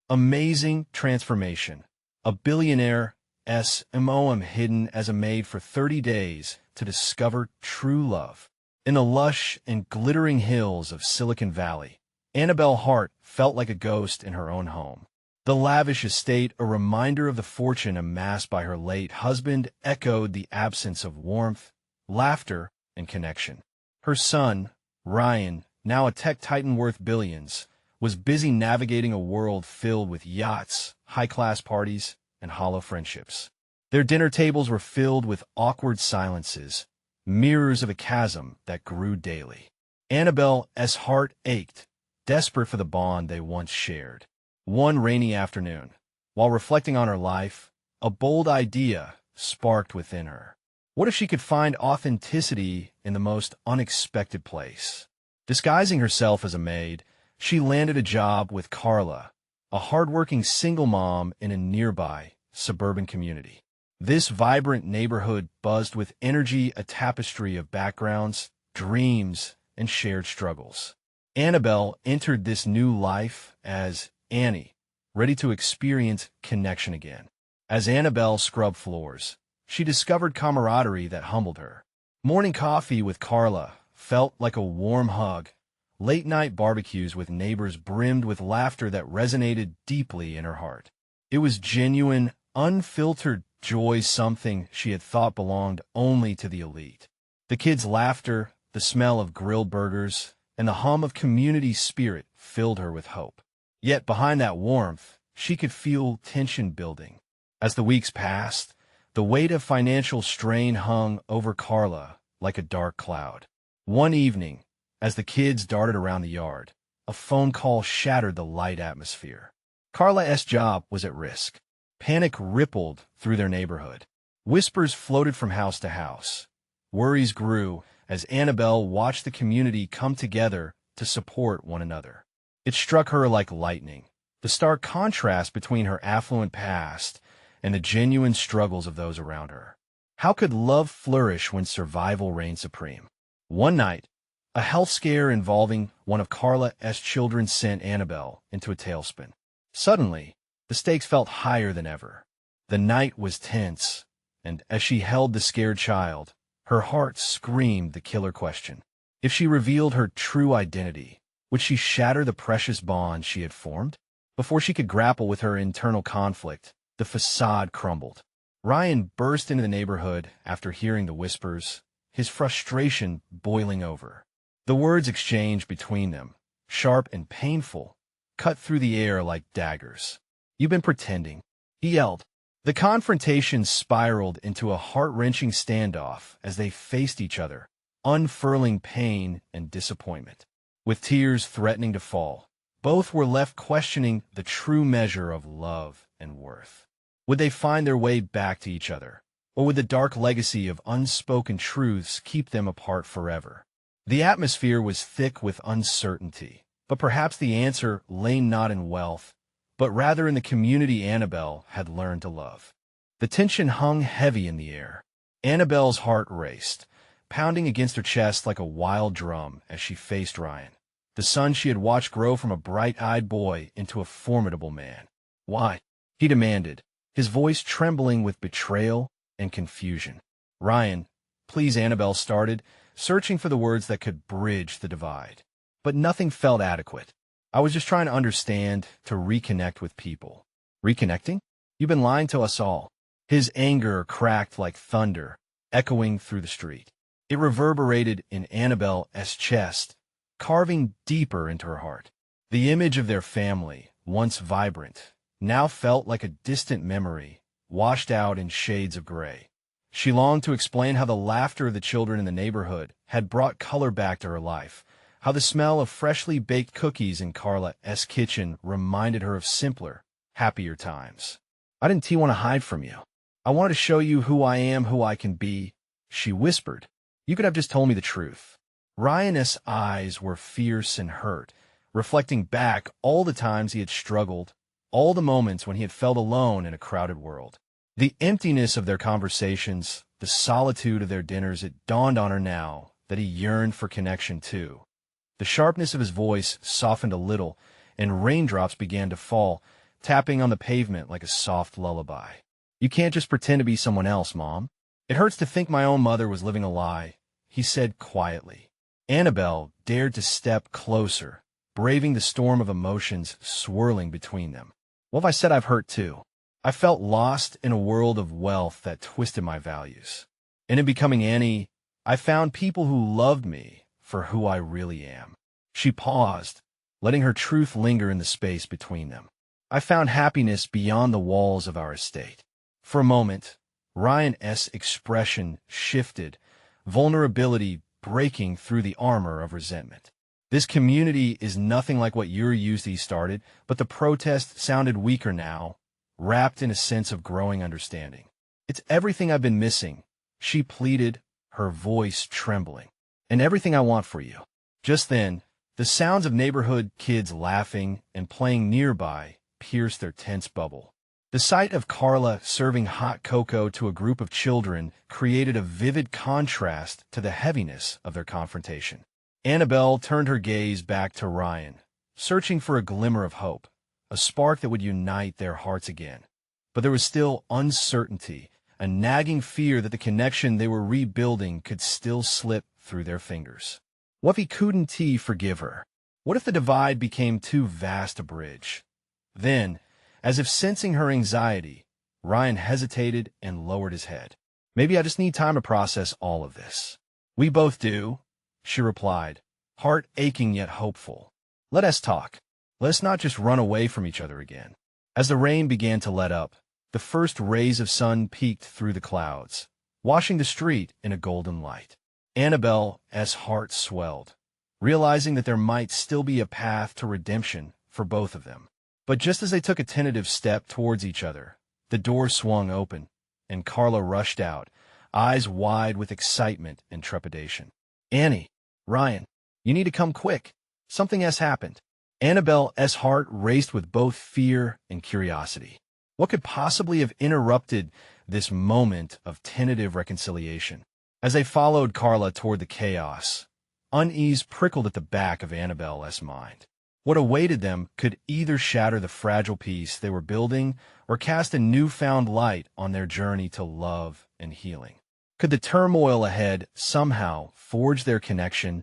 Amazing transformation. A billionaire's MOM hidden as a maid for 30 days to discover true love. In the lush and glittering hills of Silicon Valley, Annabelle Hart felt like a ghost in her own home. The lavish estate, a reminder of the fortune amassed by her late husband, echoed the absence of warmth, laughter, and connection. Her son, Ryan, now a tech titan worth billions, was busy navigating a world filled with yachts, high-class parties, and hollow friendships. Their dinner tables were filled with awkward silences, mirrors of a chasm that grew daily. Annabelle's heart ached, desperate for the bond they once shared. One rainy afternoon, while reflecting on her life, a bold idea sparked within her. What if she could find authenticity in the most unexpected place? Disguising herself as a maid, she landed a job with Carla, a hardworking single mom in a nearby suburban community. This vibrant neighborhood buzzed with energy, a tapestry of backgrounds, dreams, and shared struggles. Annabelle entered this new life as Annie, ready to experience connection again. As Annabelle scrubbed floors, she discovered camaraderie that humbled her. Morning coffee with Carla felt like a warm hug. Late-night barbecues with neighbors brimmed with laughter that resonated deeply in her heart. It was genuine, unfiltered joy, something she had thought belonged only to the elite. The kids' laughter, the smell of grilled burgers, and the hum of community spirit filled her with hope. Yet behind that warmth, she could feel tension building. As the weeks passed, the weight of financial strain hung over Carla like a dark cloud. One evening, as the kids darted around the yard, a phone call shattered the light atmosphere. Carla's job was at risk. Panic rippled through their neighborhood. Whispers floated from house to house. Worries grew as Annabelle watched the community come together to support one another. It struck her like lightning, the stark contrast between her affluent past and the genuine struggles of those around her. How could love flourish when survival reigned supreme? One night, a health scare involving one of Carla's children sent Annabelle into a tailspin. Suddenly, the stakes felt higher than ever. The night was tense, and as she held the scared child, her heart screamed the killer question. If she revealed her true identity, would she shatter the precious bond she had formed? Before she could grapple with her internal conflict, the facade crumbled. Ryan burst into the neighborhood after hearing the whispers, his frustration boiling over. The words exchanged between them, sharp and painful, cut through the air like daggers. "You've been pretending," he yelled. The confrontation spiraled into a heart-wrenching standoff as they faced each other, unfurling pain and disappointment. With tears threatening to fall, both were left questioning the true measure of love and worth. Would they find their way back to each other, or would the dark legacy of unspoken truths keep them apart forever? The atmosphere was thick with uncertainty, but perhaps the answer lay not in wealth, but rather in the community Annabelle had learned to love. The tension hung heavy in the air. Annabelle's heart raced, pounding against her chest like a wild drum as she faced Ryan, the son she had watched grow from a bright-eyed boy into a formidable man. "Why?" he demanded, his voice trembling with betrayal and confusion. "Ryan, please," Annabelle started, searching for the words that could bridge the divide. But nothing felt adequate. "I was just trying to understand, to reconnect with people." "Reconnecting? You've been lying to us all." His anger cracked like thunder, echoing through the street. It reverberated in Annabelle's chest, carving deeper into her heart. The image of their family, once vibrant, now felt like a distant memory, washed out in shades of gray. She longed to explain how the laughter of the children in the neighborhood had brought color back to her life, how the smell of freshly baked cookies in Carla's kitchen reminded her of simpler, happier times. "I didn't want to hide from you. I wanted to show you who I am, who I can be," she whispered. "You could have just told me the truth." Ryan's eyes were fierce and hurt, reflecting back all the times he had struggled, all the moments when he had felt alone in a crowded world. The emptiness of their conversations, the solitude of their dinners, it dawned on her now that he yearned for connection too. The sharpness of his voice softened a little, and raindrops began to fall, tapping on the pavement like a soft lullaby. "You can't just pretend to be someone else, Mom. It hurts to think my own mother was living a lie," he said quietly. Annabelle dared to step closer, braving the storm of emotions swirling between them. "What if I said I've hurt too? I felt lost in a world of wealth that twisted my values. And in becoming Annie, I found people who loved me for who I really am." She paused, letting her truth linger in the space between them. "I found happiness beyond the walls of our estate." For a moment, Ryan's expression shifted, vulnerability breaking through the armor of resentment. "This community is nothing like what you're used to," he started, but the protest sounded weaker now, wrapped in a sense of growing understanding. "It's everything I've been missing," she pleaded, her voice trembling. "And everything I want for you." Just then, the sounds of neighborhood kids laughing and playing nearby pierced their tense bubble. The sight of Carla serving hot cocoa to a group of children created a vivid contrast to the heaviness of their confrontation. Annabelle turned her gaze back to Ryan, searching for a glimmer of hope, a spark that would unite their hearts again. But there was still uncertainty, a nagging fear that the connection they were rebuilding could still slip through their fingers. What if he couldn't forgive her? What if the divide became too vast to bridge? Then, as if sensing her anxiety, Ryan hesitated and lowered his head. "Maybe I just need time to process all of this." "We both do," she replied, heart aching yet hopeful. "Let us talk. Let's not just run away from each other again." As the rain began to let up, the first rays of sun peeked through the clouds, washing the street in a golden light. Annabelle's heart swelled, realizing that there might still be a path to redemption for both of them. But just as they took a tentative step towards each other, the door swung open, and Carla rushed out, eyes wide with excitement and trepidation. "Annie, Ryan, you need to come quick. Something has happened." Annabelle's heart raced with both fear and curiosity. What could possibly have interrupted this moment of tentative reconciliation? As they followed Carla toward the chaos, unease prickled at the back of Annabelle's mind. What awaited them could either shatter the fragile peace they were building or cast a newfound light on their journey to love and healing. Could the turmoil ahead somehow forge their connection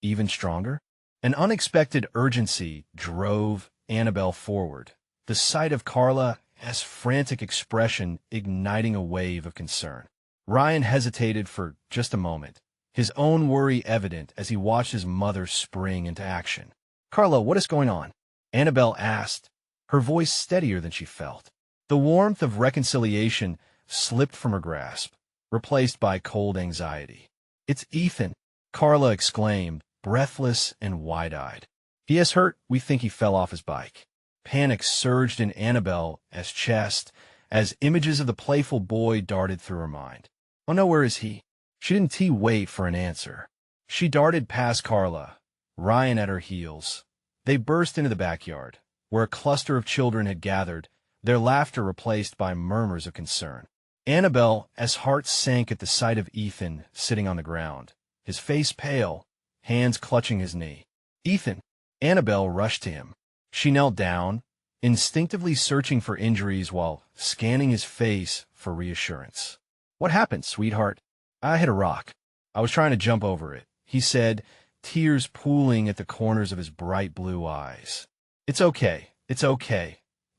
even stronger? An unexpected urgency drove Annabelle forward, the sight of Carla's frantic expression igniting a wave of concern. Ryan hesitated for just a moment, his own worry evident as he watched his mother spring into action. "Carla, what is going on?" Annabelle asked, her voice steadier than she felt. The warmth of reconciliation slipped from her grasp, replaced by cold anxiety. "It's Ethan," Carla exclaimed, breathless and wide-eyed. "He has hurt. We think he fell off his bike." Panic surged in Annabelle's chest as images of the playful boy darted through her mind. "Oh no, where is he?" She didn't wait for an answer. She darted past Carla, Ryan at her heels. They burst into the backyard, where a cluster of children had gathered, their laughter replaced by murmurs of concern. Annabelle's heart sank at the sight of Ethan sitting on the ground, his face pale, hands clutching his knee. "Ethan!" Annabelle rushed to him. She knelt down, instinctively searching for injuries while scanning his face for reassurance. "What happened, sweetheart?" "I hit a rock. I was trying to jump over it," he said, tears pooling at the corners of his bright blue eyes. It's okay,"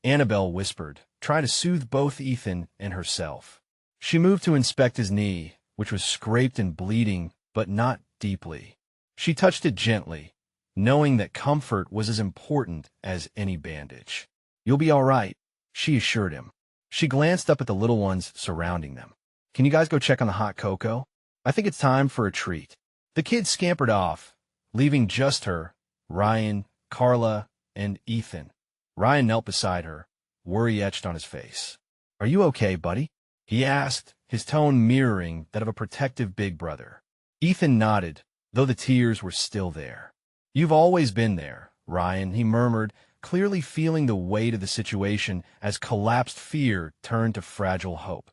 Annabelle whispered, trying to soothe both Ethan and herself. She moved to inspect his knee, which was scraped and bleeding, but not deeply. She touched it gently, knowing that comfort was as important as any bandage. "You'll be all right," she assured him. She glanced up at the little ones surrounding them. "Can you guys go check on the hot cocoa? I think it's time for a treat." The kids scampered off, leaving just her, Ryan, Carla, and Ethan. Ryan knelt beside her, worry etched on his face. "Are you okay, buddy?" he asked, his tone mirroring that of a protective big brother. Ethan nodded, though the tears were still there. "You've always been there, Ryan," he murmured, clearly feeling the weight of the situation as collapsed fear turned to fragile hope.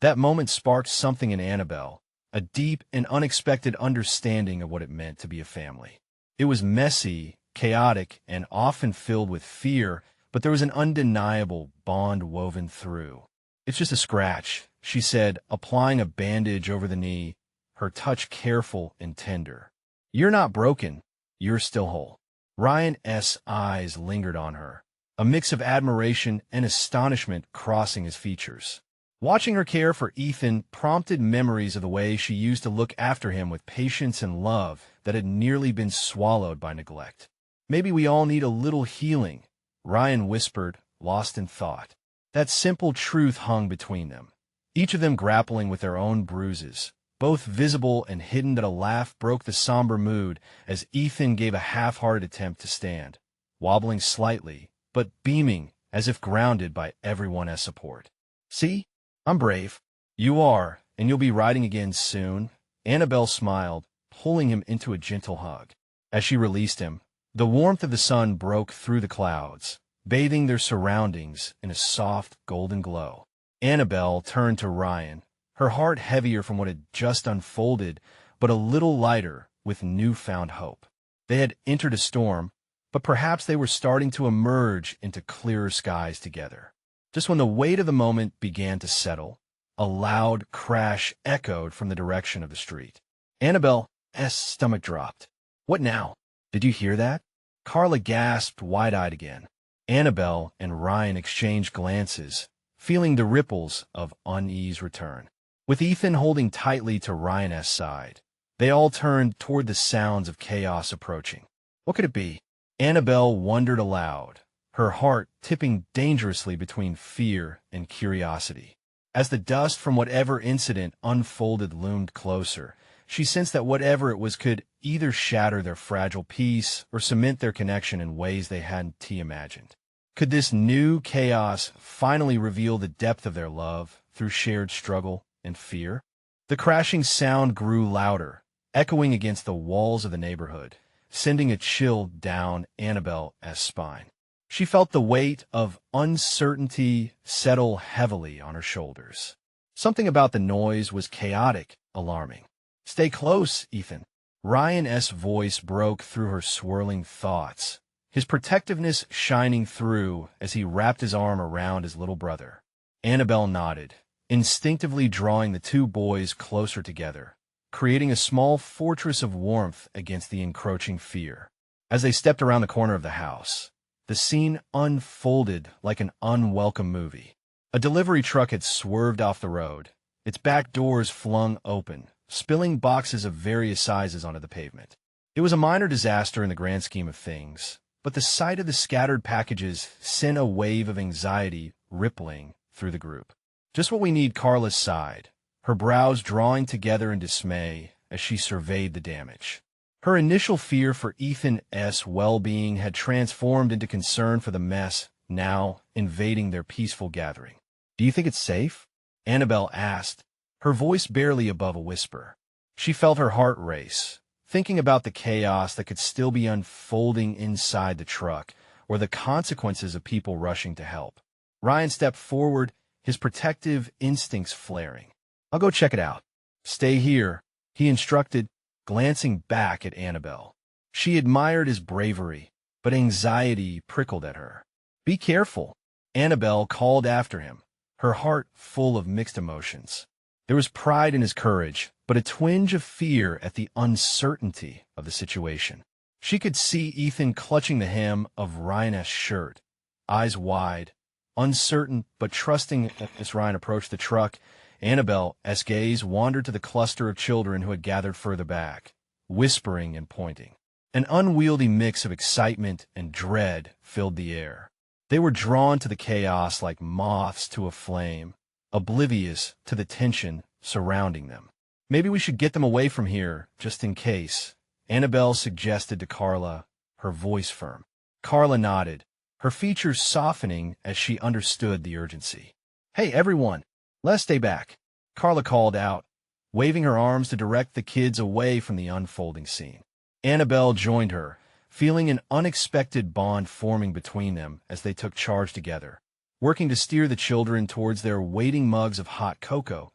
That moment sparked something in Annabelle, a deep and unexpected understanding of what it meant to be a family. It was messy, chaotic, and often filled with fear, but there was an undeniable bond woven through. "It's just a scratch," she said, applying a bandage over the knee, her touch careful and tender. "You're not broken. You're still whole." Ryan's eyes lingered on her, a mix of admiration and astonishment crossing his features. Watching her care for Ethan prompted memories of the way she used to look after him with patience and love that had nearly been swallowed by neglect. "Maybe we all need a little healing," Ryan whispered, lost in thought. That simple truth hung between them, each of them grappling with their own bruises, both visible and hidden. That a laugh broke the somber mood as Ethan gave a half-hearted attempt to stand, wobbling slightly, but beaming as if grounded by everyone's support. "See? I'm brave." "You are, and you'll be riding again soon." Annabelle smiled, pulling him into a gentle hug. As she released him, the warmth of the sun broke through the clouds, bathing their surroundings in a soft golden glow. Annabelle turned to Ryan, her heart heavier from what had just unfolded, but a little lighter with newfound hope. They had entered a storm, but perhaps they were starting to emerge into clearer skies together. Just when the weight of the moment began to settle, a loud crash echoed from the direction of the street. Annabelle's stomach dropped. "What now? Did you hear that?" Carla gasped, wide-eyed again. Annabelle and Ryan exchanged glances, feeling the ripples of unease return. With Ethan holding tightly to Ryan's side, they all turned toward the sounds of chaos approaching. What could it be? Annabelle wondered aloud, her heart tipping dangerously between fear and curiosity. As the dust from whatever incident unfolded loomed closer, she sensed that whatever it was could either shatter their fragile peace or cement their connection in ways they hadn't imagined. Could this new chaos finally reveal the depth of their love through shared struggle and fear? The crashing sound grew louder, echoing against the walls of the neighborhood, sending a chill down Annabelle's spine. She felt the weight of uncertainty settle heavily on her shoulders. Something about the noise was chaotic, alarming. "Stay close, Ethan." Ryan's voice broke through her swirling thoughts, his protectiveness shining through as he wrapped his arm around his little brother. Annabelle nodded, instinctively drawing the two boys closer together, creating a small fortress of warmth against the encroaching fear. As they stepped around the corner of the house, the scene unfolded like an unwelcome movie. A delivery truck had swerved off the road, its back doors flung open, spilling boxes of various sizes onto the pavement. It was a minor disaster in the grand scheme of things, but the sight of the scattered packages sent a wave of anxiety rippling through the group. "Just what we need," Carla sighed, her brows drawing together in dismay as she surveyed the damage. Her initial fear for Ethan's well-being had transformed into concern for the mess now invading their peaceful gathering. "Do you think it's safe?" Annabelle asked, her voice barely above a whisper. She felt her heart race, thinking about the chaos that could still be unfolding inside the truck, or the consequences of people rushing to help. Ryan stepped forward, his protective instincts flaring. "I'll go check it out." "Stay here," he instructed, glancing back at Annabelle. She admired his bravery, but anxiety prickled at her. "Be careful," Annabelle called after him, her heart full of mixed emotions. There was pride in his courage, but a twinge of fear at the uncertainty of the situation. She could see Ethan clutching the hem of Ryan's shirt, eyes wide, uncertain but trusting. As Ryan approached the truck, Annabelle's gaze wandered to the cluster of children who had gathered further back, whispering and pointing. An unwieldy mix of excitement and dread filled the air. They were drawn to the chaos like moths to a flame, oblivious to the tension surrounding them. "Maybe we should get them away from here, just in case," Annabelle suggested to Carla, her voice firm. Carla nodded, her features softening as she understood the urgency. "Hey, everyone, let's stay back," Carla called out, waving her arms to direct the kids away from the unfolding scene. Annabelle joined her, feeling an unexpected bond forming between them as they took charge together, working to steer the children towards their waiting mugs of hot cocoa.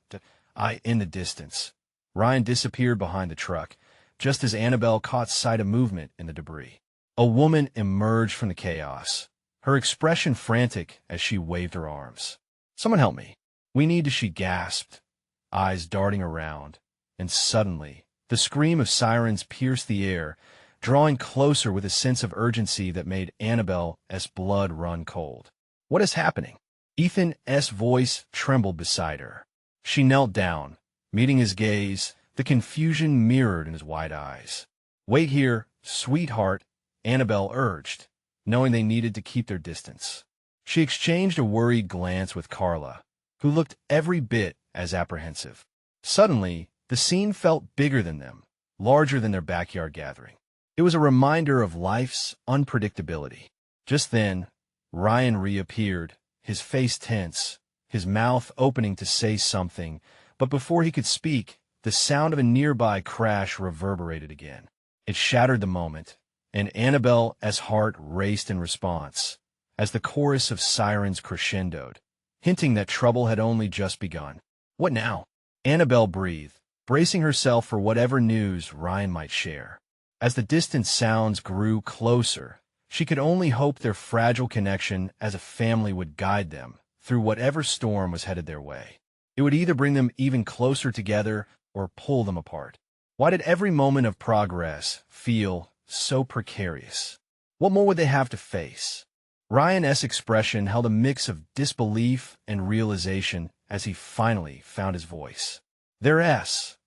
In the distance, Ryan disappeared behind the truck, just as Annabelle caught sight of movement in the debris. A woman emerged from the chaos, her expression frantic as she waved her arms. "Someone help me. We need to," she gasped, eyes darting around. And suddenly, the scream of sirens pierced the air, drawing closer with a sense of urgency that made Annabelle's blood run cold. "What is happening?" Ethan's voice trembled beside her. She knelt down, meeting his gaze, the confusion mirrored in his wide eyes. "Wait here, sweetheart," Annabelle urged, knowing they needed to keep their distance. She exchanged a worried glance with Carla, who looked every bit as apprehensive. Suddenly, the scene felt bigger than them, larger than their backyard gathering. It was a reminder of life's unpredictability. Just then, Ryan reappeared, his face tense, his mouth opening to say something, but before he could speak, the sound of a nearby crash reverberated again. It shattered the moment, and Annabelle's heart raced in response, as the chorus of sirens crescendoed, hinting that trouble had only just begun. "What now?" Annabelle breathed, bracing herself for whatever news Ryan might share. As the distant sounds grew closer, she could only hope their fragile connection as a family would guide them through whatever storm was headed their way. It would either bring them even closer together or pull them apart. Why did every moment of progress feel so precarious? What more would they have to face? Ryan's expression held a mix of disbelief and realization as he finally found his voice. There's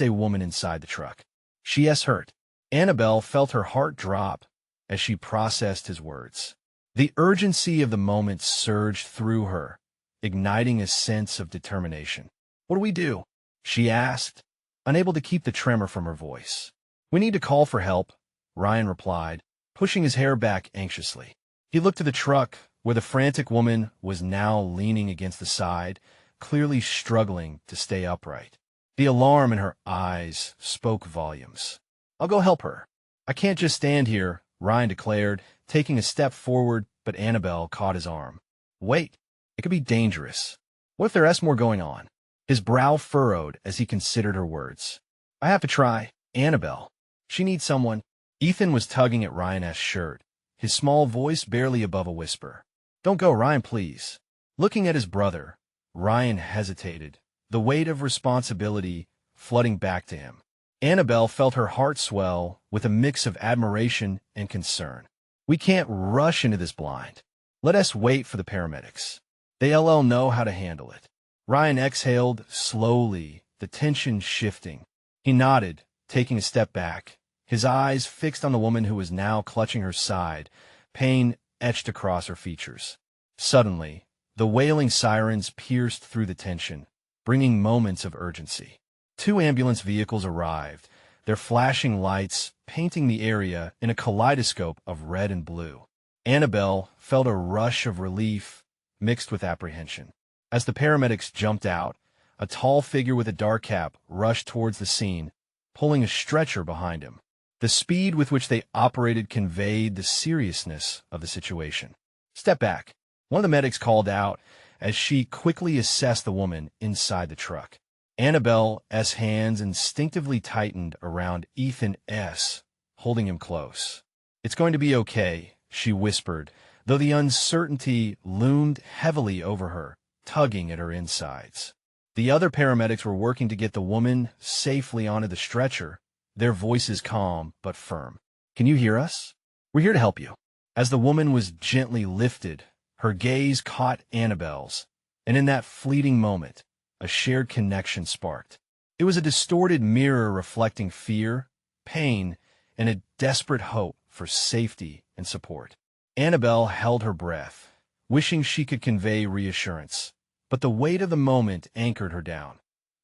a woman inside the truck. She's hurt." Annabelle felt her heart drop as she processed his words. The urgency of the moment surged through her, igniting a sense of determination. "What do we do?" she asked, unable to keep the tremor from her voice. "We need to call for help," Ryan replied, pushing his hair back anxiously. He looked to the truck, where the frantic woman was now leaning against the side, clearly struggling to stay upright. The alarm in her eyes spoke volumes. "I'll go help her. I can't just stand here," Ryan declared, taking a step forward, but Annabelle caught his arm. "Wait, it could be dangerous. What if there's more going on?" His brow furrowed as he considered her words. "I have to try. Annabelle. She needs someone." Ethan was tugging at Ryan's shirt, his small voice barely above a whisper. "Don't go, Ryan, please." Looking at his brother, Ryan hesitated, the weight of responsibility flooding back to him. Annabelle felt her heart swell with a mix of admiration and concern. "We can't rush into this blind. Let us wait for the paramedics. They'll know how to handle it." Ryan exhaled slowly, the tension shifting. He nodded, taking a step back, his eyes fixed on the woman who was now clutching her side, pain etched across her features. Suddenly, the wailing sirens pierced through the tension, bringing moments of urgency. 2 ambulance vehicles arrived, their flashing lights painting the area in a kaleidoscope of red and blue. Annabelle felt a rush of relief mixed with apprehension. As the paramedics jumped out, a tall figure with a dark cap rushed towards the scene, pulling a stretcher behind him. The speed with which they operated conveyed the seriousness of the situation. "Step back," one of the medics called out as she quickly assessed the woman inside the truck. Annabelle's hands instinctively tightened around Ethan's, holding him close. "It's going to be okay," she whispered, though the uncertainty loomed heavily over her, tugging at her insides. The other paramedics were working to get the woman safely onto the stretcher, their voices calm but firm. "Can you hear us? We're here to help you." As the woman was gently lifted, her gaze caught Annabelle's, and in that fleeting moment, a shared connection sparked. It was a distorted mirror reflecting fear, pain, and a desperate hope for safety and support. Annabelle held her breath, wishing she could convey reassurance, but the weight of the moment anchored her down.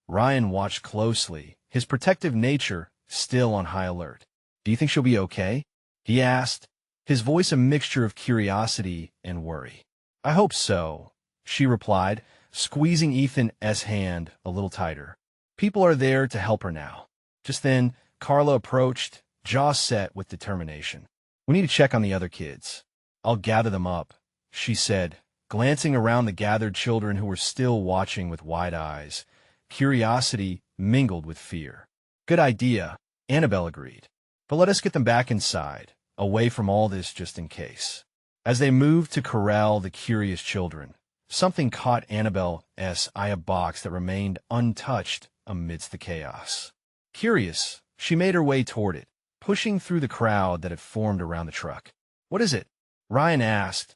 Ryan watched closely, his protective nature still on high alert. "Do you think she'll be okay?" he asked, his voice a mixture of curiosity and worry. "I hope so," she replied, squeezing Ethan's hand a little tighter. "People are there to help her now." Just then, Carla approached, jaw set with determination. "We need to check on the other kids." "I'll gather them up," she said, glancing around the gathered children who were still watching with wide eyes, curiosity mingled with fear. "Good idea," Annabelle agreed. "But let us get them back inside, away from all this just in case." As they moved to corral the curious children, something caught Annabelle's eye, a box that remained untouched amidst the chaos. Curious, she made her way toward it, pushing through the crowd that had formed around the truck. "What is it?" Ryan asked,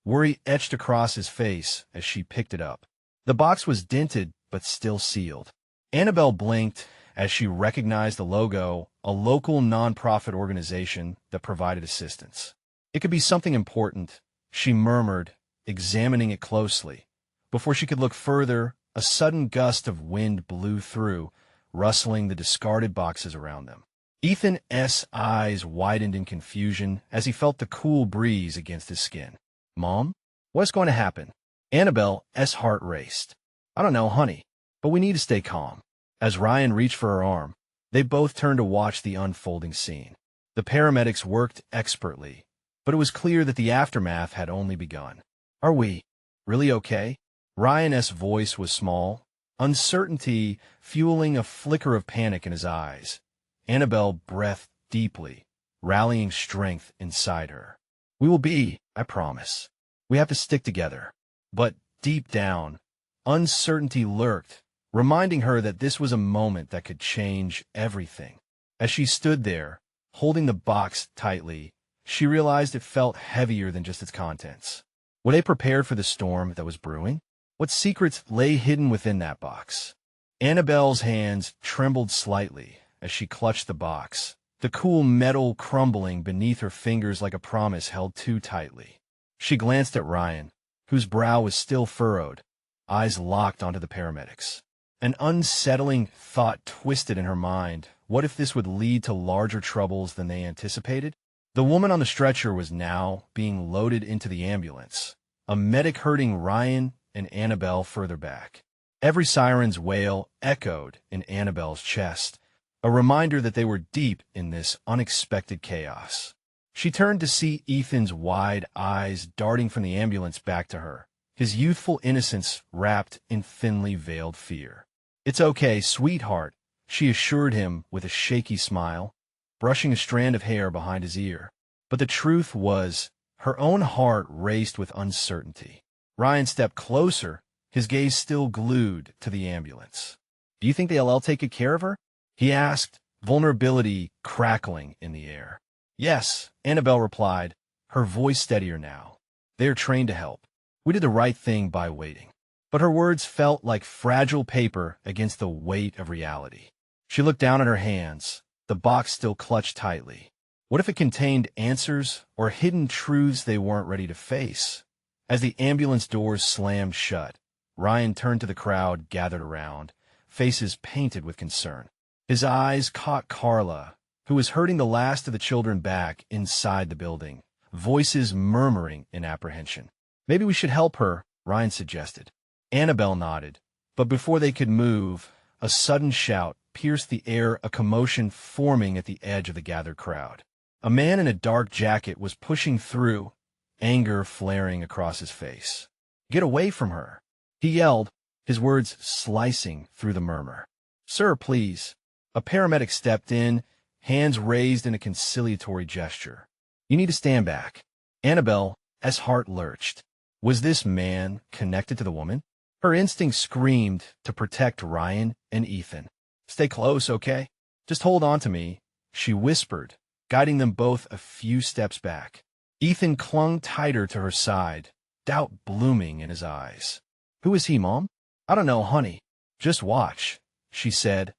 worry etched across his face as she picked it up. The box was dented but still sealed. Annabelle blinked as she recognized the logo, a local nonprofit organization that provided assistance. "It could be something important," she murmured, examining it closely. Before she could look further, a sudden gust of wind blew through, rustling the discarded boxes around them. Ethan's eyes widened in confusion as he felt the cool breeze against his skin. "Mom? What's going to happen?" Annabelle's heart raced. "I don't know, honey, but we need to stay calm." As Ryan reached for her arm, they both turned to watch the unfolding scene. The paramedics worked expertly, but it was clear that the aftermath had only begun. "Are we really okay?" Ryan's voice was small, uncertainty fueling a flicker of panic in his eyes. Annabelle breathed deeply, rallying strength inside her. "We will be, I promise. We have to stick together." But deep down, uncertainty lurked, reminding her that this was a moment that could change everything. As she stood there, holding the box tightly, she realized it felt heavier than just its contents. Were they prepared for the storm that was brewing? What secrets lay hidden within that box? Annabelle's hands trembled slightly as she clutched the box, the cool metal crumbling beneath her fingers like a promise held too tightly. She glanced at Ryan, whose brow was still furrowed, eyes locked onto the paramedics. An unsettling thought twisted in her mind. What if this would lead to larger troubles than they anticipated? The woman on the stretcher was now being loaded into the ambulance, a medic herding Ryan and Annabelle further back. Every siren's wail echoed in Annabelle's chest, a reminder that they were deep in this unexpected chaos. She turned to see Ethan's wide eyes darting from the ambulance back to her, his youthful innocence wrapped in thinly veiled fear. "It's okay, sweetheart," she assured him with a shaky smile, brushing a strand of hair behind his ear. But the truth was, her own heart raced with uncertainty. Ryan stepped closer, his gaze still glued to the ambulance. "Do you think they'll take good care of her?" he asked, vulnerability crackling in the air. "Yes," Annabelle replied, her voice steadier now. "They are trained to help. We did the right thing by waiting." But her words felt like fragile paper against the weight of reality. She looked down at her hands, the box still clutched tightly. What if it contained answers or hidden truths they weren't ready to face? As the ambulance doors slammed shut, Ryan turned to the crowd gathered around, faces painted with concern. His eyes caught Carla, who was herding the last of the children back inside the building, voices murmuring in apprehension. "Maybe we should help her," Ryan suggested. Annabelle nodded, but before they could move, a sudden shout pierced the air, a commotion forming at the edge of the gathered crowd. A man in a dark jacket was pushing through, anger flaring across his face. "Get away from her!" he yelled, his words slicing through the murmur. "Sir, please." A paramedic stepped in, hands raised in a conciliatory gesture. "You need to stand back." Annabelle's heart lurched. Was this man connected to the woman? Her instinct screamed to protect Ryan and Ethan. "Stay close, okay? Just hold on to me," she whispered, guiding them both a few steps back. Ethan clung tighter to her side, doubt blooming in his eyes. "Who is he, Mom?" "I don't know, honey. Just watch," she said,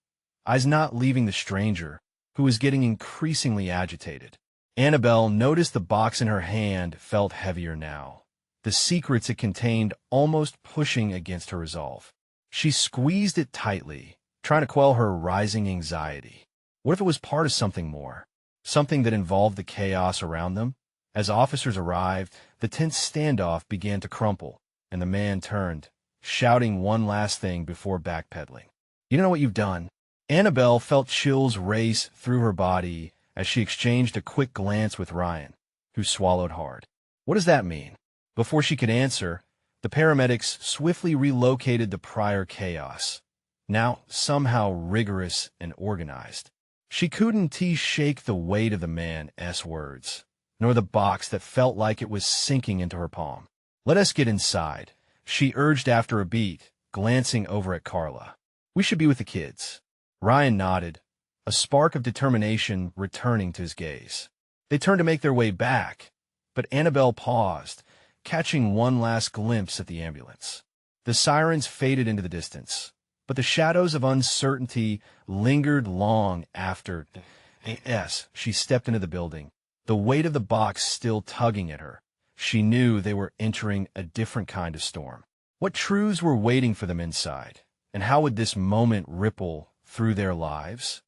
eyes not leaving the stranger, who was getting increasingly agitated. Annabelle noticed the box in her hand felt heavier now, the secrets it contained almost pushing against her resolve. She squeezed it tightly, trying to quell her rising anxiety. What if it was part of something more? Something that involved the chaos around them? As officers arrived, the tense standoff began to crumple, and the man turned, shouting one last thing before backpedaling. "You don't know what you've done." Annabelle felt chills race through her body as she exchanged a quick glance with Ryan, who swallowed hard. "What does that mean?" Before she could answer, the paramedics swiftly relocated the prior chaos, now somehow rigorous and organized. She couldn't shake the weight of the man's words, nor the box that felt like it was sinking into her palm. "Let us get inside," she urged after a beat, glancing over at Carla. "We should be with the kids." Ryan nodded, a spark of determination returning to his gaze. They turned to make their way back, but Annabelle paused, catching one last glimpse at the ambulance. The sirens faded into the distance, but the shadows of uncertainty lingered long after. As she stepped into the building, the weight of the box still tugging at her. She knew they were entering a different kind of storm. What truths were waiting for them inside, and how would this moment ripple through their lives?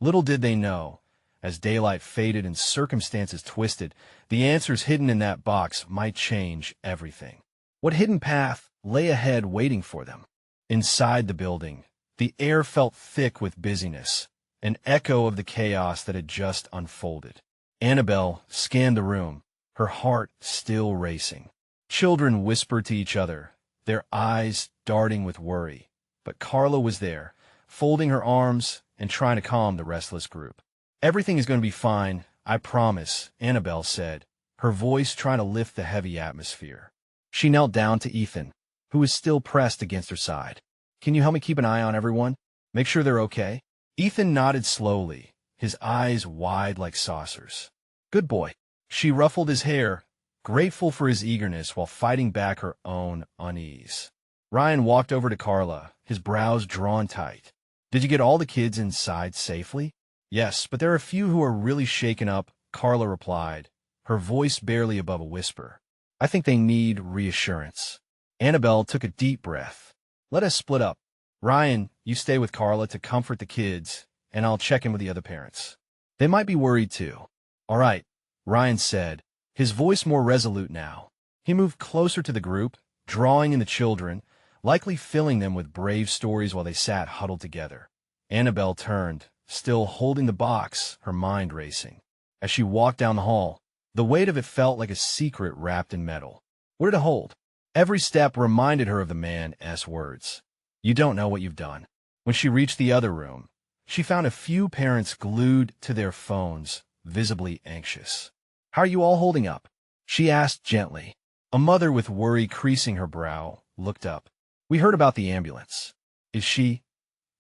Little did they know, as daylight faded and circumstances twisted, the answers hidden in that box might change everything. What hidden path lay ahead waiting for them? Inside the building, the air felt thick with busyness, an echo of the chaos that had just unfolded. Annabelle scanned the room, her heart still racing. Children whispered to each other, their eyes darting with worry. But Carla was there, folding her arms and trying to calm the restless group. "Everything is going to be fine, I promise," Annabelle said, her voice trying to lift the heavy atmosphere. She knelt down to Ethan, who was still pressed against her side. "Can you help me keep an eye on everyone? Make sure they're okay?" Ethan nodded slowly, his eyes wide like saucers. "Good boy." She ruffled his hair, grateful for his eagerness while fighting back her own unease. Ryan walked over to Carla, his brows drawn tight. "Did you get all the kids inside safely?" "Yes, but there are a few who are really shaken up," Carla replied, her voice barely above a whisper. "I think they need reassurance." Annabelle took a deep breath. "Let us split up. Ryan, you stay with Carla to comfort the kids, and I'll check in with the other parents. They might be worried too." "All right," Ryan said, his voice more resolute now. He moved closer to the group, drawing in the children, likely filling them with brave stories while they sat huddled together. Annabelle turned, still holding the box, her mind racing. As she walked down the hall, the weight of it felt like a secret wrapped in metal. What did it hold? Every step reminded her of the man's words. "You don't know what you've done." When she reached the other room, she found a few parents glued to their phones, visibly anxious. "How are you all holding up?" she asked gently. A mother with worry creasing her brow looked up. "We heard about the ambulance. Is she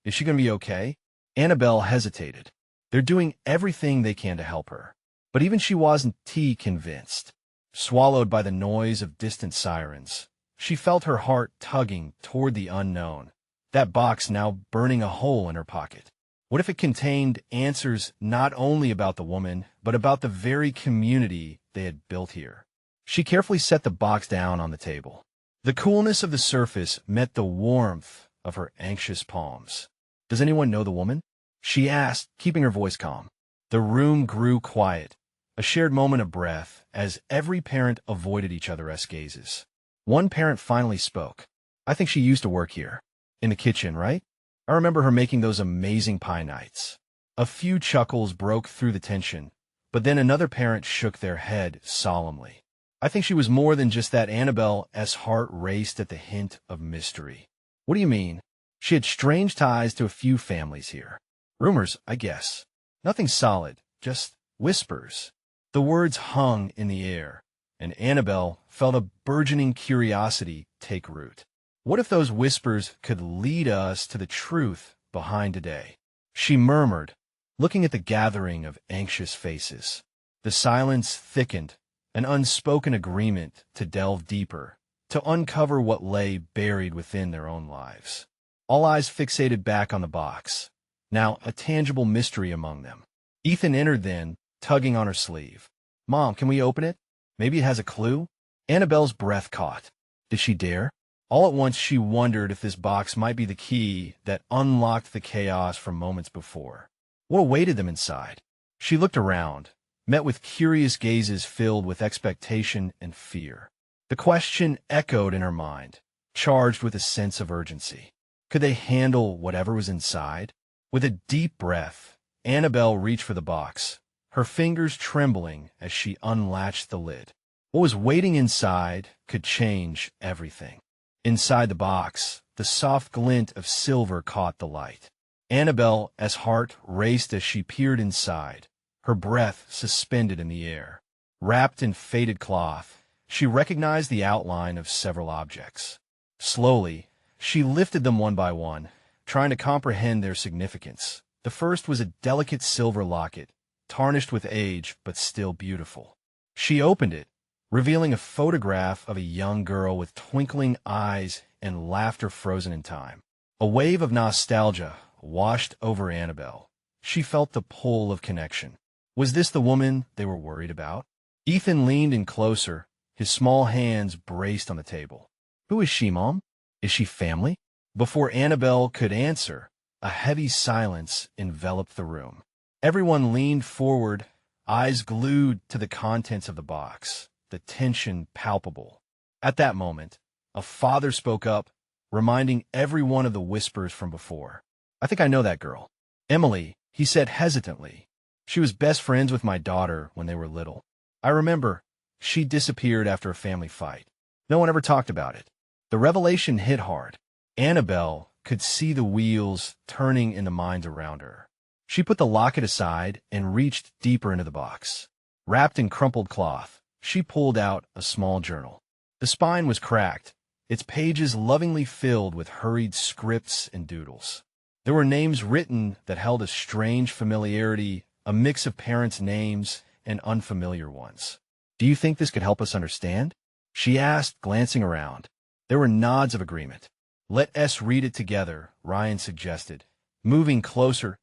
going to be okay?" Annabelle hesitated. They're doing everything they can to help her. But even she wasn't convinced. Swallowed by the noise of distant sirens, she felt her heart tugging toward the unknown, that box now burning a hole in her pocket. What if it contained answers not only about the woman, but about the very community they had built here? She carefully set the box down on the table. The coolness of the surface met the warmth of her anxious palms. "Does anyone know the woman?" she asked, keeping her voice calm. The room grew quiet, a shared moment of breath as every parent avoided each other's gazes. One parent finally spoke. "I think she used to work here. In the kitchen, right? I remember her making those amazing pie nights." A few chuckles broke through the tension, but then another parent shook their head solemnly. "I think she was more than just that." Annabelle's heart raced at the hint of mystery. "What do you mean?" "She had strange ties to a few families here. Rumors, I guess. Nothing solid, just whispers." The words hung in the air, and Annabelle felt a burgeoning curiosity take root. What if those whispers could lead us to the truth behind today? She murmured, looking at the gathering of anxious faces. The silence thickened, an unspoken agreement to delve deeper, to uncover what lay buried within their own lives. All eyes fixated back on the box, now a tangible mystery among them. Ethan entered then, tugging on her sleeve. "Mom, can we open it? Maybe it has a clue?" Annabelle's breath caught. Did she dare? All at once she wondered if this box might be the key that unlocked the chaos from moments before. What awaited them inside? She looked around, met with curious gazes filled with expectation and fear. The question echoed in her mind, charged with a sense of urgency. Could they handle whatever was inside? With a deep breath, Annabelle reached for the box, her fingers trembling as she unlatched the lid. What was waiting inside could change everything. Inside the box, the soft glint of silver caught the light. Annabelle's heart raced as she peered inside, her breath suspended in the air. Wrapped in faded cloth, she recognized the outline of several objects. Slowly, she lifted them one by one, trying to comprehend their significance. The first was a delicate silver locket, tarnished with age but still beautiful. She opened it, revealing a photograph of a young girl with twinkling eyes and laughter frozen in time. A wave of nostalgia washed over Annabelle. She felt the pull of connection. Was this the woman they were worried about? Ethan leaned in closer, his small hands braced on the table. Who is she, Mom? Is she family? Before Annabelle could answer, a heavy silence enveloped the room. Everyone leaned forward, eyes glued to the contents of the box, the tension palpable. At that moment, a father spoke up, reminding everyone of the whispers from before. I think I know that girl. Emily, he said hesitantly. She was best friends with my daughter when they were little. I remember, she disappeared after a family fight. No one ever talked about it. The revelation hit hard. Annabelle could see the wheels turning in the minds around her. She put the locket aside and reached deeper into the box. Wrapped in crumpled cloth, she pulled out a small journal. The spine was cracked, its pages lovingly filled with hurried scripts and doodles. There were names written that held a strange familiarity, a mix of parents' names and unfamiliar ones. Do you think this could help us understand? She asked, glancing around. There were nods of agreement. Let us read it together, Ryan suggested. Moving closer,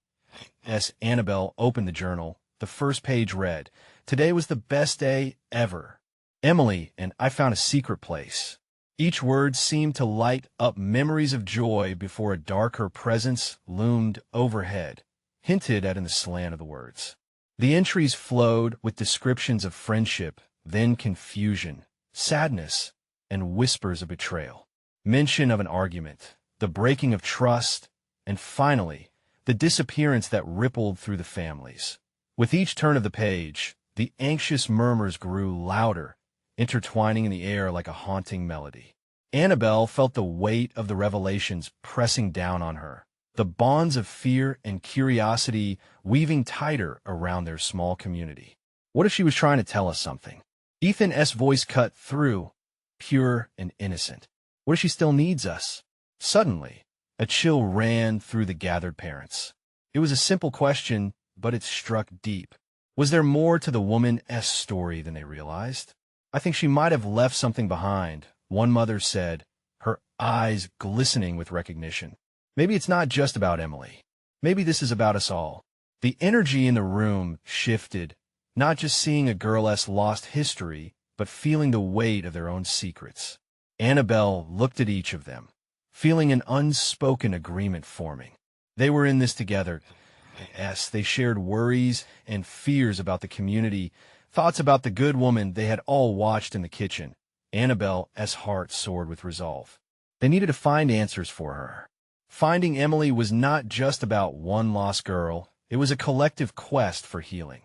as Annabelle opened the journal, the first page read, "Today was the best day ever. Emily and I found a secret place." Each word seemed to light up memories of joy before a darker presence loomed overhead, hinted at in the slant of the words. The entries flowed with descriptions of friendship, then confusion, sadness, and whispers of betrayal. Mention of an argument, the breaking of trust, and finally, the disappearance that rippled through the families. With each turn of the page, the anxious murmurs grew louder, intertwining in the air like a haunting melody. Annabelle felt the weight of the revelations pressing down on her, the bonds of fear and curiosity weaving tighter around their small community. What if she was trying to tell us something? Ethan's voice cut through, pure and innocent. What if she still needs us? Suddenly, a chill ran through the gathered parents. It was a simple question, but it struck deep. Was there more to the woman's story than they realized? I think she might have left something behind, one mother said, her eyes glistening with recognition. Maybe it's not just about Emily. Maybe this is about us all. The energy in the room shifted, not just seeing a girl's lost history, but feeling the weight of their own secrets. Annabelle looked at each of them, feeling an unspoken agreement forming. They were in this together. Yes, they shared worries and fears about the community, thoughts about the good woman they had all watched in the kitchen. Annabelle's heart soared with resolve. They needed to find answers for her. Finding Emily was not just about one lost girl, it was a collective quest for healing.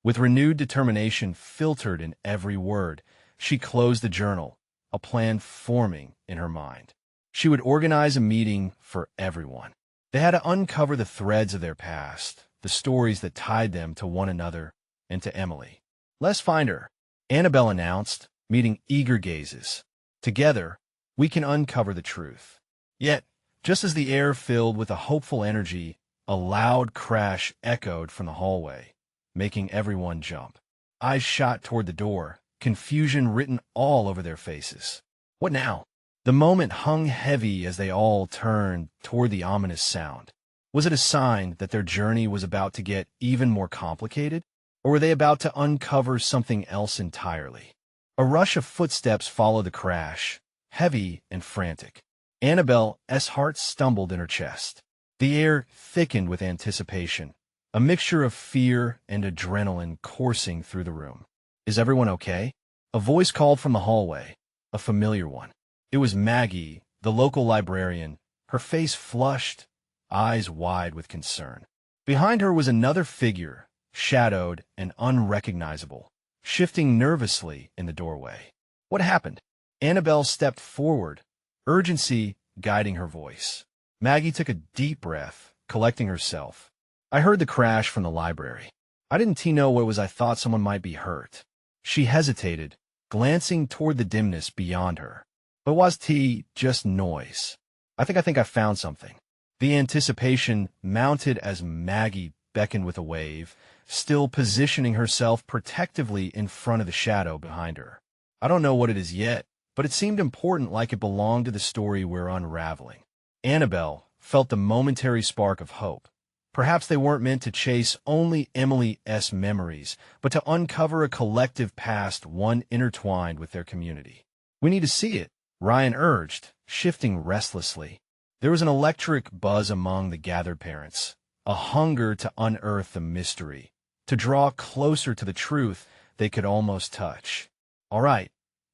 With renewed determination filtered in every word, she closed the journal, a plan forming in her mind. She would organize a meeting for everyone. They had to uncover the threads of their past, the stories that tied them to one another and to Emily. Let's find her, Annabelle announced, meeting eager gazes. Together, we can uncover the truth. Yet, just as the air filled with a hopeful energy, a loud crash echoed from the hallway, making everyone jump. Eyes shot toward the door, confusion written all over their faces. What now? The moment hung heavy as they all turned toward the ominous sound. Was it a sign that their journey was about to get even more complicated? Or were they about to uncover something else entirely? A rush of footsteps followed the crash, heavy and frantic. Annabelle's heart stumbled in her chest. The air thickened with anticipation, a mixture of fear and adrenaline coursing through the room. Is everyone okay? A voice called from the hallway, a familiar one. It was Maggie, the local librarian, her face flushed, eyes wide with concern. Behind her was another figure, shadowed and unrecognizable, shifting nervously in the doorway. What happened? Annabelle stepped forward, urgency guiding her voice. Maggie took a deep breath, collecting herself. I heard the crash from the library. I didn't know what it was. I thought someone might be hurt. She hesitated, glancing toward the dimness beyond her. But was it just noise? I think I found something. The anticipation mounted as Maggie beckoned with a wave, still positioning herself protectively in front of the shadow behind her. I don't know what it is yet, but it seemed important, like it belonged to the story we're unraveling. Annabelle felt the momentary spark of hope. Perhaps they weren't meant to chase only Emily's memories, but to uncover a collective past, one intertwined with their community. We need to see it, Ryan urged, shifting restlessly. There was an electric buzz among the gathered parents, a hunger to unearth the mystery, to draw closer to the truth they could almost touch. All right,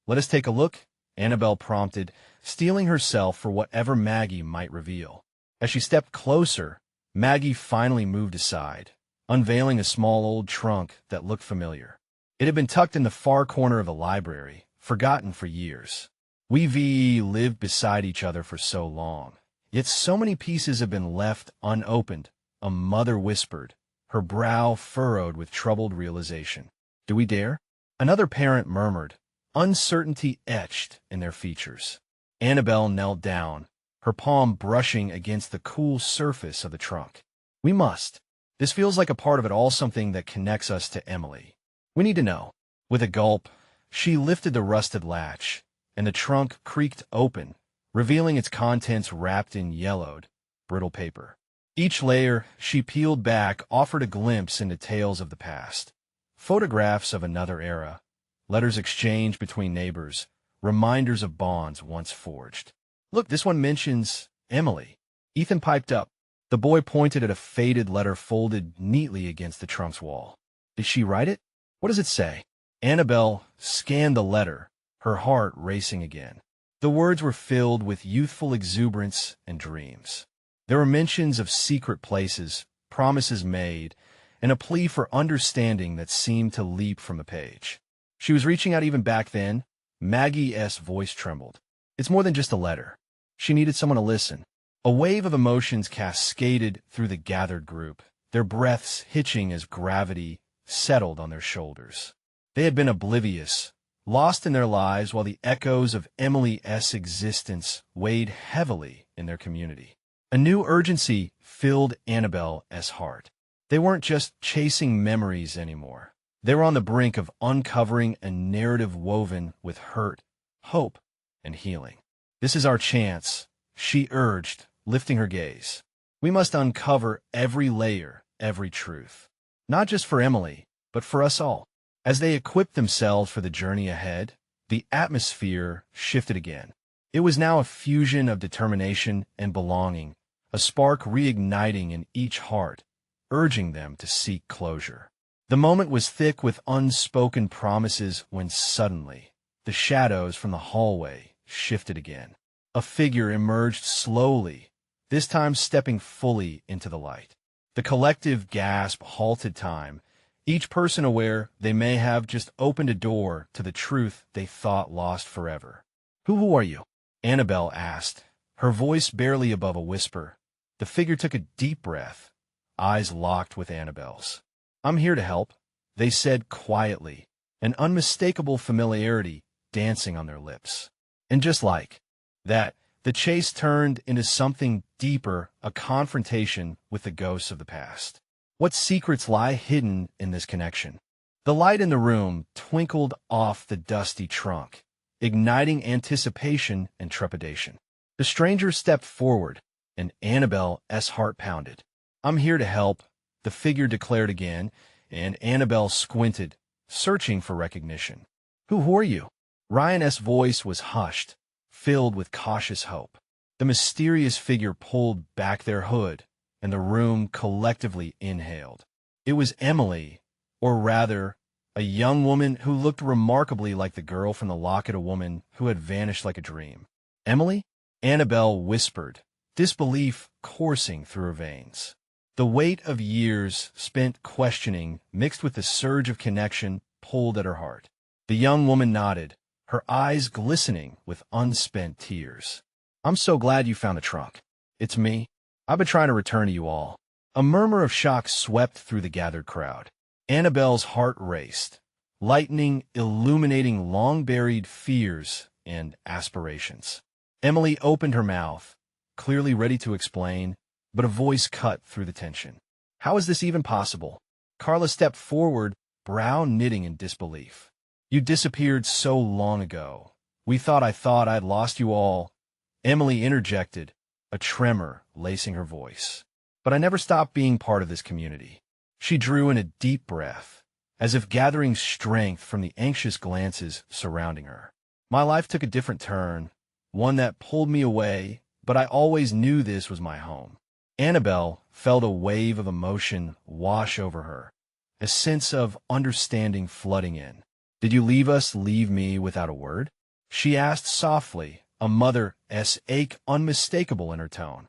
let us take a look, Annabelle prompted, steeling herself for whatever Maggie might reveal. As she stepped closer, Maggie finally moved aside, unveiling a small old trunk that looked familiar. It had been tucked in the far corner of the library, forgotten for years. We've lived beside each other for so long, yet so many pieces have been left unopened, a mother whispered, her brow furrowed with troubled realization. Do we dare? Another parent murmured, uncertainty etched in their features. Annabelle knelt down, her palm brushing against the cool surface of the trunk. We must. This feels like a part of it all, something that connects us to Emily. We need to know. With a gulp, she lifted the rusted latch, and the trunk creaked open, revealing its contents wrapped in yellowed, brittle paper. Each layer she peeled back offered a glimpse into tales of the past. Photographs of another era, letters exchanged between neighbors, reminders of bonds once forged. Look, this one mentions Emily. Ethan piped up. The boy pointed at a faded letter folded neatly against the trunk's wall. Did she write it? What does it say? Annabelle scanned the letter, her heart racing again. The words were filled with youthful exuberance and dreams. There were mentions of secret places, promises made, and a plea for understanding that seemed to leap from the page. She was reaching out even back then. Maggie's voice trembled. It's more than just a letter. She needed someone to listen. A wave of emotions cascaded through the gathered group, their breaths hitching as gravity settled on their shoulders. They had been oblivious, lost in their lives, while the echoes of Emily's existence weighed heavily in their community. A new urgency filled Annabelle's heart. They weren't just chasing memories anymore. They were on the brink of uncovering a narrative woven with hurt, hope, and healing. This is our chance, she urged, lifting her gaze. We must uncover every layer, every truth. Not just for Emily, but for us all. As they equipped themselves for the journey ahead, the atmosphere shifted again. It was now a fusion of determination and belonging, a spark reigniting in each heart, urging them to seek closure. The moment was thick with unspoken promises when suddenly, the shadows from the hallway shifted again. A figure emerged slowly, this time stepping fully into the light. The collective gasp halted time, each person aware they may have just opened a door to the truth they thought lost forever. Who are you? Annabelle asked, her voice barely above a whisper. The figure took a deep breath, eyes locked with Annabelle's. I'm here to help, they said quietly, an unmistakable familiarity dancing on their lips. And just like that, the chase turned into something deeper, a confrontation with the ghosts of the past. What secrets lie hidden in this connection? The light in the room twinkled off the dusty trunk, igniting anticipation and trepidation. The stranger stepped forward, and Annabelle's heart pounded. I'm here to help, the figure declared again, and Annabelle squinted, searching for recognition. Who are you? Ryan's voice was hushed, filled with cautious hope. The mysterious figure pulled back their hood, and the room collectively inhaled. It was Emily, or rather, a young woman who looked remarkably like the girl from the locket, a woman who had vanished like a dream. Emily? Annabelle whispered, disbelief coursing through her veins. The weight of years spent questioning, mixed with the surge of connection, pulled at her heart. The young woman nodded, her eyes glistening with unspent tears. I'm so glad you found the trunk. It's me. I've been trying to return to you all. A murmur of shock swept through the gathered crowd. Annabelle's heart raced, lightning illuminating long-buried fears and aspirations. Emily opened her mouth, clearly ready to explain, but a voice cut through the tension. How is this even possible? Carla stepped forward, brow knitting in disbelief. You disappeared so long ago. I thought I'd lost you all. Emily interjected, a tremor lacing her voice. But I never stopped being part of this community. She drew in a deep breath, as if gathering strength from the anxious glances surrounding her. My life took a different turn, one that pulled me away, but I always knew this was my home. Annabelle felt a wave of emotion wash over her, a sense of understanding flooding in. Did you leave me without a word? She asked softly, a mother's ache unmistakable in her tone.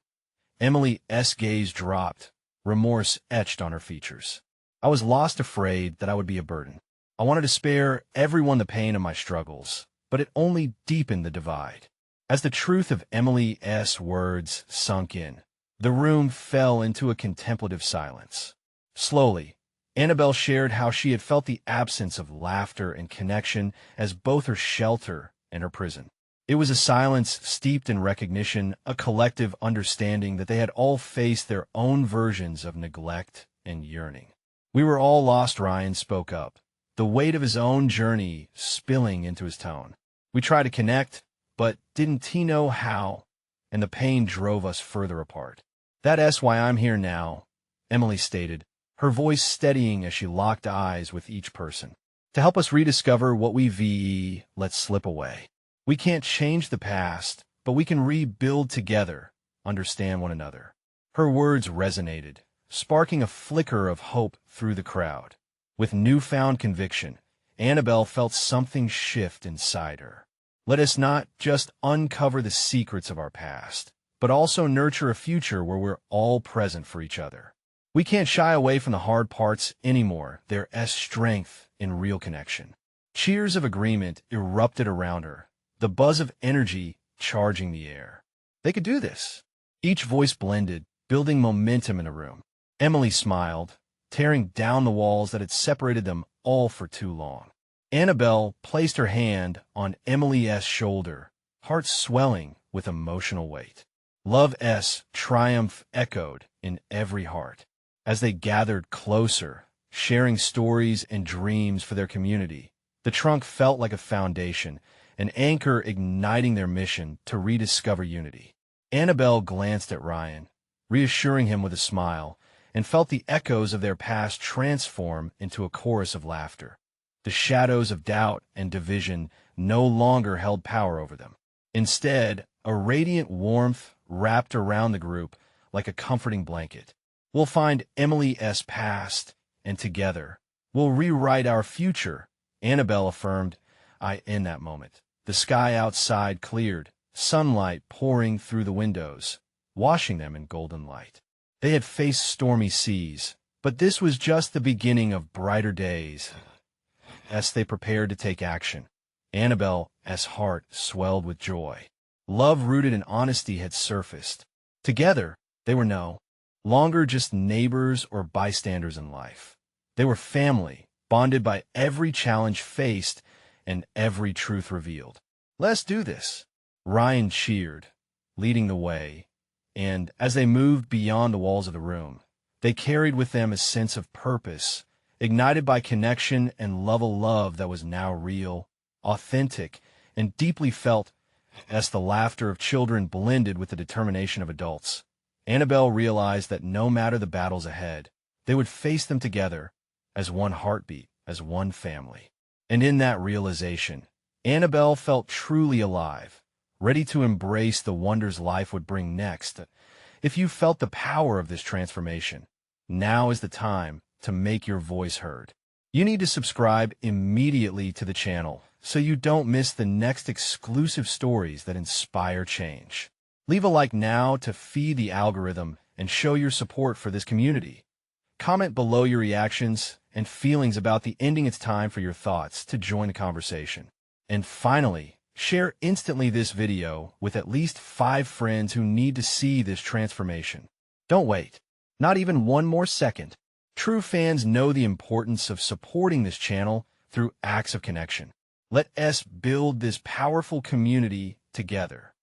Emily's gaze dropped, remorse etched on her features. I was lost, afraid that I would be a burden. I wanted to spare everyone the pain of my struggles, but it only deepened the divide. As the truth of Emily's words sunk in, the room fell into a contemplative silence. Slowly, Annabelle shared how she had felt the absence of laughter and connection as both her shelter and her prison. It was a silence steeped in recognition, a collective understanding that they had all faced their own versions of neglect and yearning. We were all lost, Ryan spoke up, the weight of his own journey spilling into his tone. We tried to connect, but didn't he know how? And the pain drove us further apart. That's why I'm here now, Emily stated, her voice steadying as she locked eyes with each person. To help us rediscover what we let slip away. We can't change the past, but we can rebuild together, understand one another. Her words resonated, sparking a flicker of hope through the crowd. With newfound conviction, Annabelle felt something shift inside her. Let us not just uncover the secrets of our past, but also nurture a future where we're all present for each other. We can't shy away from the hard parts anymore. There's strength in real connection. Cheers of agreement erupted around her, the buzz of energy charging the air. They could do this. Each voice blended, building momentum in the room. Emily smiled, tearing down the walls that had separated them all for too long. Annabelle placed her hand on Emily's shoulder, heart swelling with emotional weight. Love's triumph echoed in every heart. As they gathered closer, sharing stories and dreams for their community, the trunk felt like a foundation, an anchor igniting their mission to rediscover unity. Annabelle glanced at Ryan, reassuring him with a smile, and felt the echoes of their past transform into a chorus of laughter. The shadows of doubt and division no longer held power over them. Instead, a radiant warmth wrapped around the group like a comforting blanket. We'll find Emily's past, and together, we'll rewrite our future, Annabelle affirmed. In that moment, the sky outside cleared, sunlight pouring through the windows, washing them in golden light. They had faced stormy seas, but this was just the beginning of brighter days. As they prepared to take action, Annabelle's heart swelled with joy. Love rooted in honesty had surfaced. Together, they were no longer just neighbors or bystanders in life. They were family, bonded by every challenge faced and every truth revealed. Let's do this, Ryan cheered, leading the way, and as they moved beyond the walls of the room, they carried with them a sense of purpose, ignited by connection and love that was now real, authentic, and deeply felt. As the laughter of children blended with the determination of adults, Annabelle realized that no matter the battles ahead, they would face them together, as one heartbeat, as one family. And in that realization, Annabelle felt truly alive, ready to embrace the wonders life would bring next. If you felt the power of this transformation, now is the time to make your voice heard. You need to subscribe immediately to the channel so you don't miss the next exclusive stories that inspire change. Leave a like now to feed the algorithm and show your support for this community. Comment below your reactions and feelings about the ending. It's time for your thoughts to join the conversation. And finally, share instantly this video with at least 5 friends who need to see this transformation. Don't wait, not even one more second. True fans know the importance of supporting this channel through acts of connection. Let us build this powerful community together.